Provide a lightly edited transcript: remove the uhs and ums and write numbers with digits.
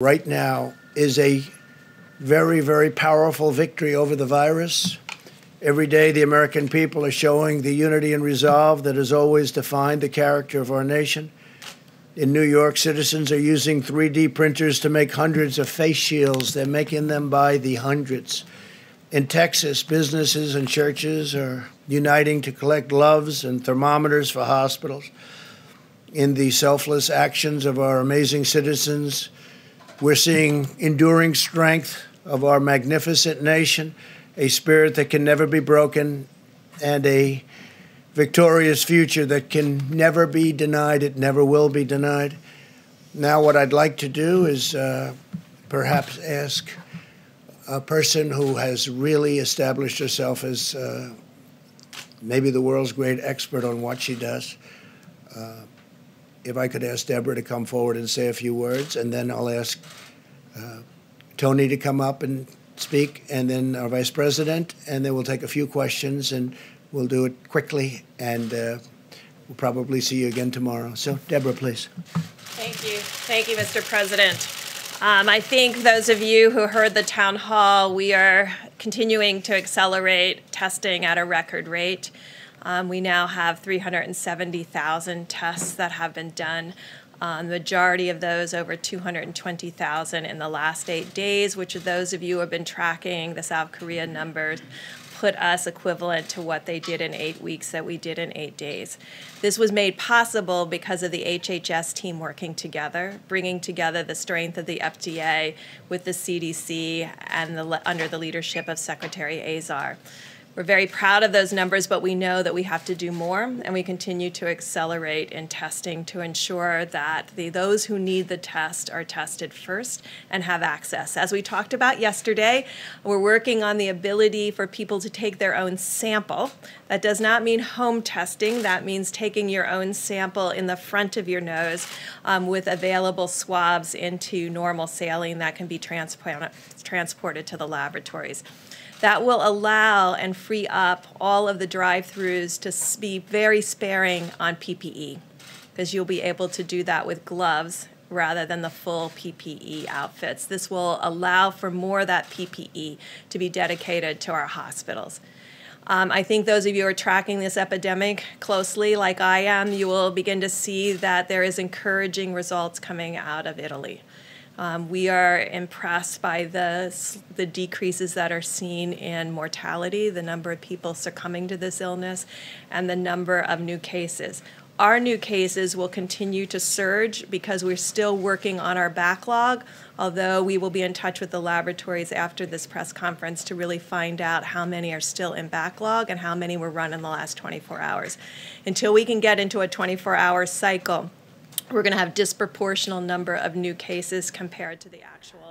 right now is a very, very powerful victory over the virus. Every day, the American people are showing the unity and resolve that has always defined the character of our nation. In New York, citizens are using 3D printers to make hundreds of face shields. They're making them by the hundreds. In Texas, businesses and churches are uniting to collect gloves and thermometers for hospitals. In the selfless actions of our amazing citizens, we're seeing enduring strength of our magnificent nation, a spirit that can never be broken, and a victorious future that can never be denied. It never will be denied. Now, what I'd like to do is perhaps ask a person who has really established herself as maybe the world's great expert on what she does. If I could ask Deborah to come forward and say a few words, and then I'll ask Tony to come up and speak, and then our Vice President, and then we'll take a few questions, and we'll do it quickly, and we'll probably see you again tomorrow. So, Deborah, please. Thank you. Thank you, Mr. President. I think those of you who heard the town hall, we are continuing to accelerate testing at a record rate. We now have 370,000 tests that have been done. The majority of those, over 220,000 in the last 8 days, which those of you who have been tracking the South Korea numbers put us equivalent to what they did in 8 weeks that we did in 8 days. This was made possible because of the HHS team working together, bringing together the strength of the FDA with the CDC and under the leadership of Secretary Azar. We're very proud of those numbers, but we know that we have to do more, and we continue to accelerate in testing to ensure that those who need the test are tested first and have access. As we talked about yesterday, we're working on the ability for people to take their own sample. That does not mean home testing. That means taking your own sample in the front of your nose with available swabs into normal saline that can be transported to the laboratories. That will allow and free up all of the drive-thrus to be very sparing on PPE, because you'll be able to do that with gloves rather than the full PPE outfits. This will allow for more of that PPE to be dedicated to our hospitals. I think those of you who are tracking this epidemic closely, like I am, you will begin to see that there is encouraging results coming out of Italy. We are impressed by the decreases that are seen in mortality, the number of people succumbing to this illness, and the number of new cases. Our new cases will continue to surge because we're still working on our backlog, although we will be in touch with the laboratories after this press conference to really find out how many are still in backlog and how many were run in the last 24 hours. Until we can get into a 24-hour cycle, we're going to have disproportional number of new cases compared to the actual